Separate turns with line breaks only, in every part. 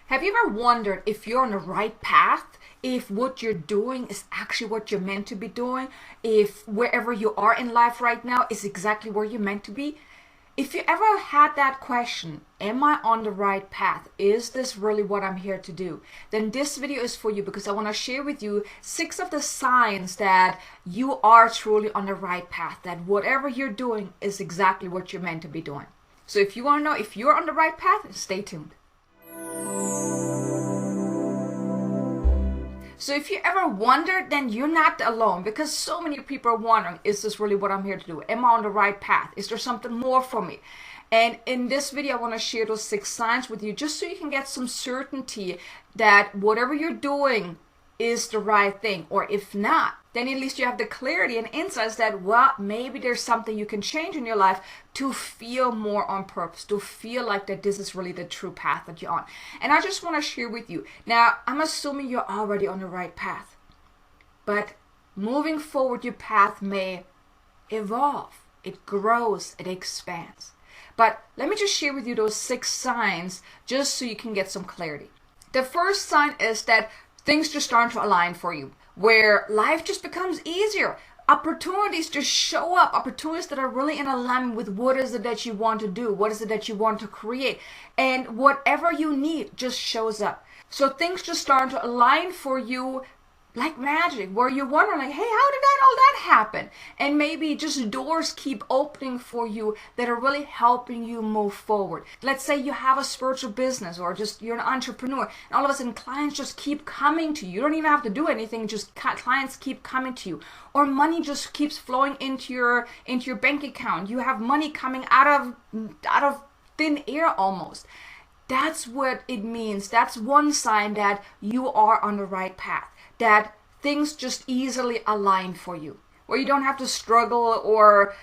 Have you ever wondered if you're on the right path? If what you're doing is actually what you're meant to be doing? If wherever you are in life right now is exactly where you're meant to be? If you ever had that question, am I on the right path? Is this really what I'm here to do? Then this video is for you because I want to share with you 6 of the signs that you are truly on the right path, that whatever you're doing is exactly what you're meant to be doing. So if you want to know if you're on the right path, stay tuned. So if you ever wondered, then you're not alone, because so many people are wondering, is this really what I'm here to do? Am I on the right path? Is there something more for me? And in this video, I want to share those 6 signs with you just so you can get some certainty that whatever you're doing is the right thing. Or if not, then at least you have the clarity and insights that, well, maybe there's something you can change in your life to feel more on purpose, to feel like that this is really the true path that you're on. And I just want to share with you. Now, I'm assuming you're already on the right path. But moving forward, your path may evolve. It grows, it expands. But let me just share with you those 6 signs just so you can get some clarity. The first sign is that things just start to align for you, where life just becomes easier. Opportunities just show up, opportunities that are really in alignment with what is it that you want to do, what is it that you want to create, and whatever you need just shows up. So things just start to align for you like magic, where you're wondering like, hey, how did all that happen? And maybe just doors keep opening for you that are really helping you move forward. Let's say you have a spiritual business, or just you're an entrepreneur, and all of a sudden clients just keep coming to you. You don't even have to do anything, just clients keep coming to you. Or money just keeps flowing into your bank account. You have money coming out of thin air almost. That's what it means. That's one sign that you are on the right path, that things just easily align for you, where you don't have to struggle or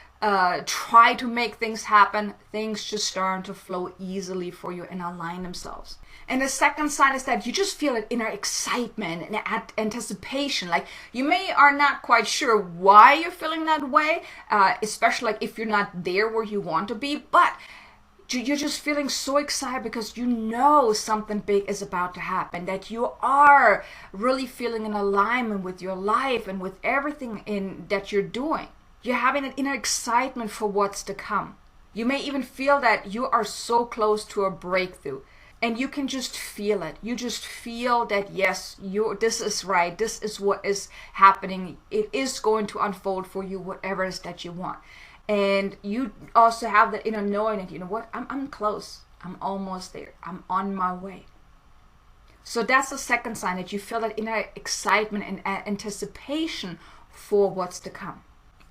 try to make things happen. Things just start to flow easily for you and align themselves. And the second sign is that you just feel an inner excitement and anticipation. Like you are not quite sure why you're feeling that way, especially like if you're not there where you want to be, but you're just feeling so excited because you know something big is about to happen, that you are really feeling in alignment with your life and with everything that you're doing. You're having an inner excitement for what's to come. You may even feel that you are so close to a breakthrough, and you can just feel it. You just feel that, yes, this is right. This is what is happening. It is going to unfold for you, whatever it is that you want. And you also have that inner knowing that, you know what, I'm close. I'm almost there. I'm on my way. So that's the second sign, that you feel that inner excitement and anticipation for what's to come.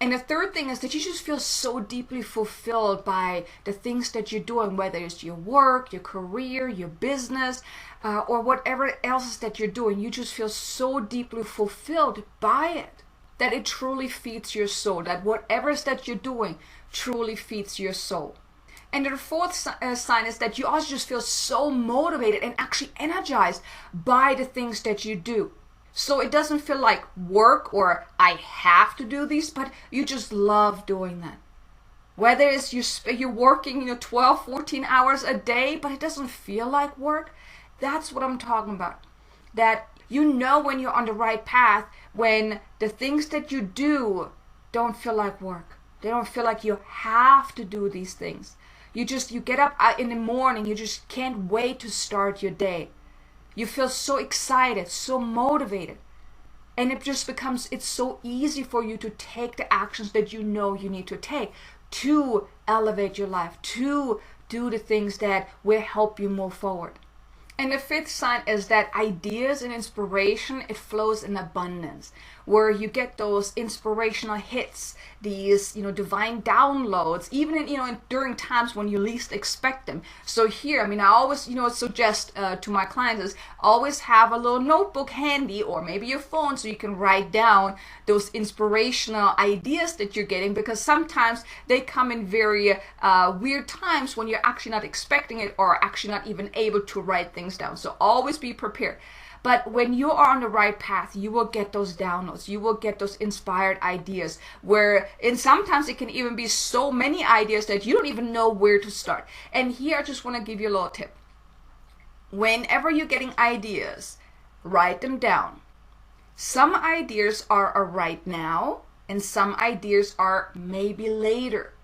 And the third thing is that you just feel so deeply fulfilled by the things that you're doing, whether it's your work, your career, your business, or whatever else that you're doing. You just feel so deeply fulfilled by it, that it truly feeds your soul, that whatever it is that you're doing truly feeds your soul. And the fourth sign is that you also just feel so motivated and actually energized by the things that you do. So it doesn't feel like work or I have to do this, but you just love doing that. Whether it's you're working 12, 14 hours a day, but it doesn't feel like work, that's what I'm talking about. That you know when you're on the right path, when the things that you do don't feel like work. They don't feel like you have to do these things. You get up in the morning, you just can't wait to start your day. You feel so excited, so motivated. And it's so easy for you to take the actions that you know you need to take to elevate your life, to do the things that will help you move forward. And the fifth sign is that ideas and inspiration, it flows in abundance, where you get those inspirational hits, these, divine downloads, even during times when you least expect them. So here, I always, suggest to my clients is always have a little notebook handy, or maybe your phone, so you can write down those inspirational ideas that you're getting, because sometimes they come in very weird times when you're actually not expecting it, or actually not even able to write things down. So always be prepared. But when you are on the right path, you will get those downloads. You will get those inspired ideas and sometimes it can even be so many ideas that you don't even know where to start. And here I just want to give you a little tip. Whenever you're getting ideas, write them down. Some ideas are a right now, and some ideas are maybe later.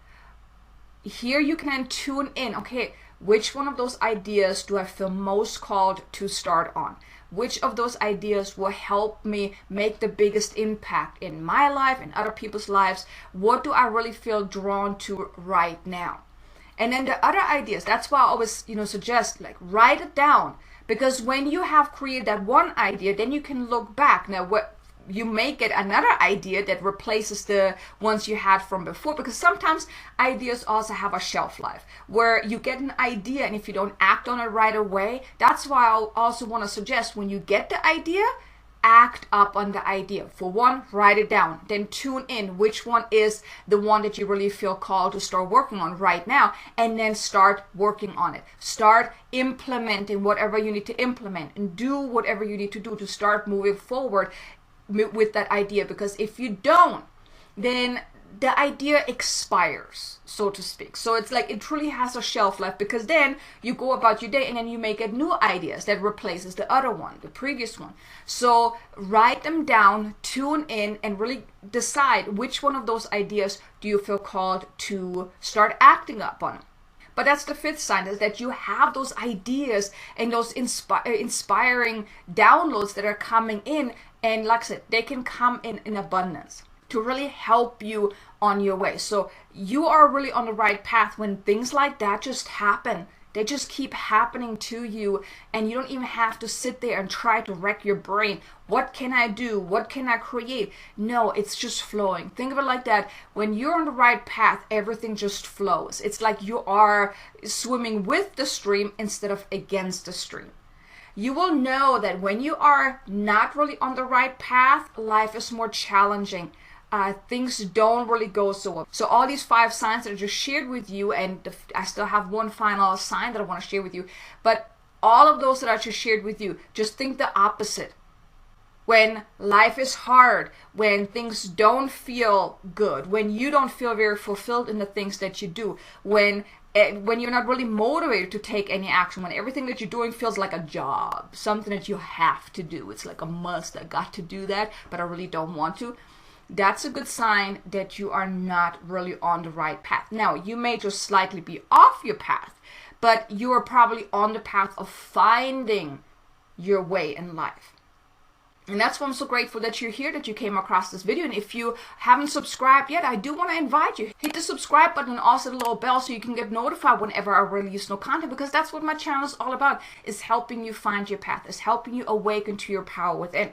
Here you can tune in, okay, which one of those ideas do I feel most called to start on? Which of those ideas will help me make the biggest impact in my life and other people's lives? What do I really feel drawn to right now? And then the other ideas, that's why I always, suggest, like, write it down. Because when you have created that one idea, then you can look back. Now, what you may get another idea that replaces the ones you had from before, because sometimes ideas also have a shelf life where you get an idea, and if you don't act on it right away, that's why I also want to suggest, when you get the idea, act up on the idea. For one, write it down, then tune in which one is the one that you really feel called to start working on right now, and then start working on it. Start implementing whatever you need to implement, and do whatever you need to do to start moving forward with that idea. Because if you don't, then the idea expires, so to speak. So it's like it truly has a shelf life, because then you go about your day and then you may get new ideas that replaces the other one, the previous one. So write them down, tune in, and really decide which one of those ideas do you feel called to start acting up on. But that's the fifth sign, is that you have those ideas and those inspiring downloads that are coming in. And like I said, they can come in abundance to really help you on your way. So you are really on the right path when things like that just happen. They just keep happening to you, and you don't even have to sit there and try to wreck your brain. What can I do? What can I create? No, it's just flowing. Think of it like that. When you're on the right path, everything just flows. It's like you are swimming with the stream instead of against the stream. You will know that when you are not really on the right path, life is more challenging. Things don't really go so well. So all these 5 signs that I just shared with you, and I still have one final sign that I want to share with you, but all of those that I just shared with you, just think the opposite. When life is hard, when things don't feel good, when you don't feel very fulfilled in the things that you do, when you're not really motivated to take any action, when everything that you're doing feels like a job, something that you have to do, it's like a must, I got to do that, but I really don't want to, that's a good sign that you are not really on the right path. Now, you may just slightly be off your path, but you are probably on the path of finding your way in life. And that's why I'm so grateful that you're here, that you came across this video. And if you haven't subscribed yet, I do want to invite you. Hit the subscribe button and also the little bell so you can get notified whenever I release new content, because that's what my channel is all about, is helping you find your path, is helping you awaken to your power within.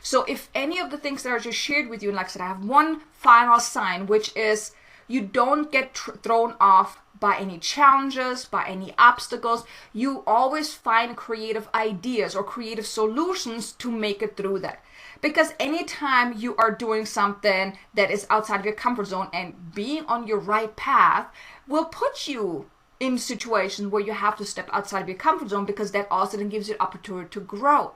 So if any of the things that I just shared with you, and like I said, I have one final sign, which is you don't get thrown off by any challenges, by any obstacles. You always find creative ideas or creative solutions to make it through that. Because anytime you are doing something that is outside of your comfort zone, and being on your right path will put you in situations where you have to step outside of your comfort zone, because that also then gives you the opportunity to grow.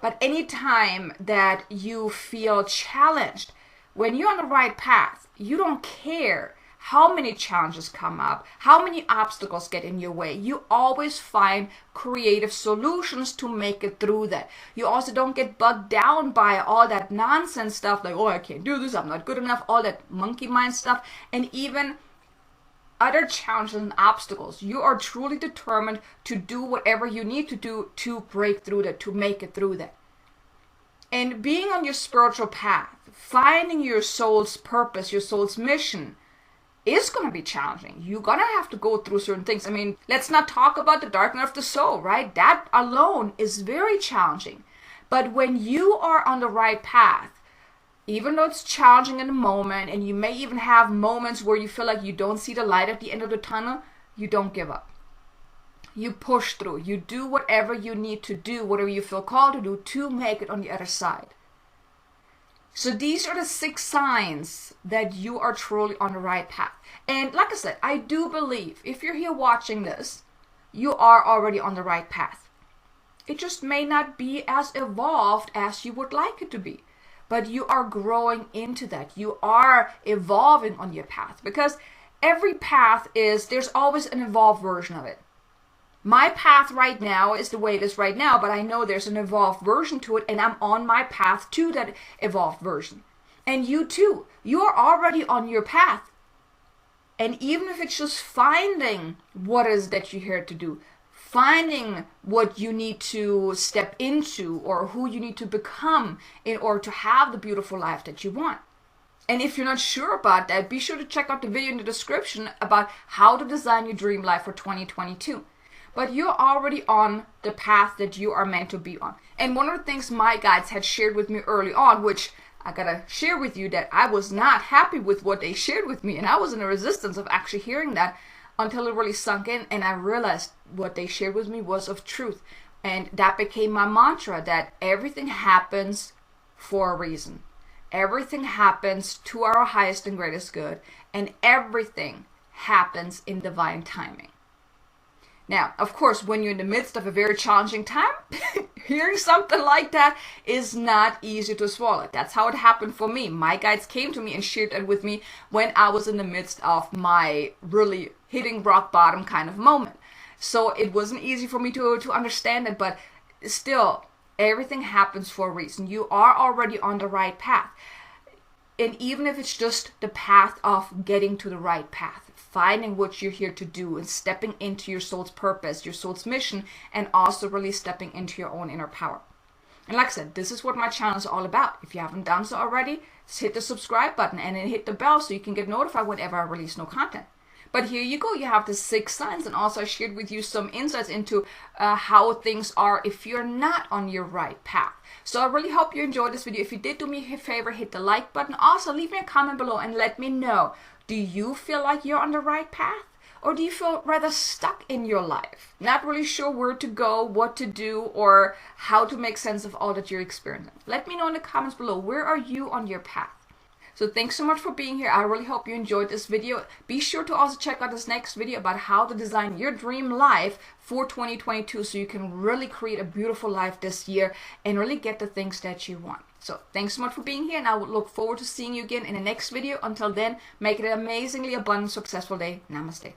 But anytime that you feel challenged, when you're on the right path, you don't care how many challenges come up, how many obstacles get in your way. You always find creative solutions to make it through that. You also don't get bogged down by all that nonsense stuff, like, oh, I can't do this, I'm not good enough, all that monkey mind stuff, and even other challenges and obstacles. You are truly determined to do whatever you need to do to break through that, to make it through that. And being on your spiritual path, finding your soul's purpose, your soul's mission, is going to be challenging. You're going to have to go through certain things. I mean, let's not talk about the dark night of the soul, right? That alone is very challenging. But when you are on the right path, even though it's challenging in the moment, and you may even have moments where you feel like you don't see the light at the end of the tunnel, you don't give up. You push through. You do whatever you need to do, whatever you feel called to do, to make it on the other side. So these are the 6 signs that you are truly on the right path. And like I said, I do believe if you're here watching this, you are already on the right path. It just may not be as evolved as you would like it to be. But you are growing into that. You are evolving on your path. Because every path there's always an evolved version of it. My path right now is the way it is right now, but I know there's an evolved version to it, and I'm on my path to that evolved version. And you too, you're already on your path. And even if it's just finding what is that you're here to do, finding what you need to step into or who you need to become in order to have the beautiful life that you want. And if you're not sure about that, be sure to check out the video in the description about how to design your dream life for 2022. But you're already on the path that you are meant to be on. And one of the things my guides had shared with me early on, which I gotta share with you, that I was not happy with what they shared with me, and I was in a resistance of actually hearing that until it really sunk in, and I realized what they shared with me was of truth. And that became my mantra, that everything happens for a reason. Everything happens to our highest and greatest good, and everything happens in divine timing. Now, of course, when you're in the midst of a very challenging time, hearing something like that is not easy to swallow. That's how it happened for me. My guides came to me and shared it with me when I was in the midst of my really hitting rock bottom kind of moment. So it wasn't easy for me to understand it, but still, everything happens for a reason. You are already on the right path. And even if it's just the path of getting to the right path, finding what you're here to do and stepping into your soul's purpose, your soul's mission, and also really stepping into your own inner power. And like I said, this is what my channel is all about. If you haven't done so already, just hit the subscribe button and then hit the bell so you can get notified whenever I release new content. But here you go, you have the 6 signs, and also I shared with you some insights into how things are if you're not on your right path. So I really hope you enjoyed this video. If you did, do me a favor, hit the like button. Also, leave me a comment below and let me know, do you feel like you're on the right path? Or do you feel rather stuck in your life? Not really sure where to go, what to do, or how to make sense of all that you're experiencing? Let me know in the comments below, where are you on your path? So thanks so much for being here. I really hope you enjoyed this video. Be sure to also check out this next video about how to design your dream life for 2022 so you can really create a beautiful life this year and really get the things that you want. So thanks so much for being here, and I would look forward to seeing you again in the next video. Until then, make it an amazingly abundant, successful day. Namaste.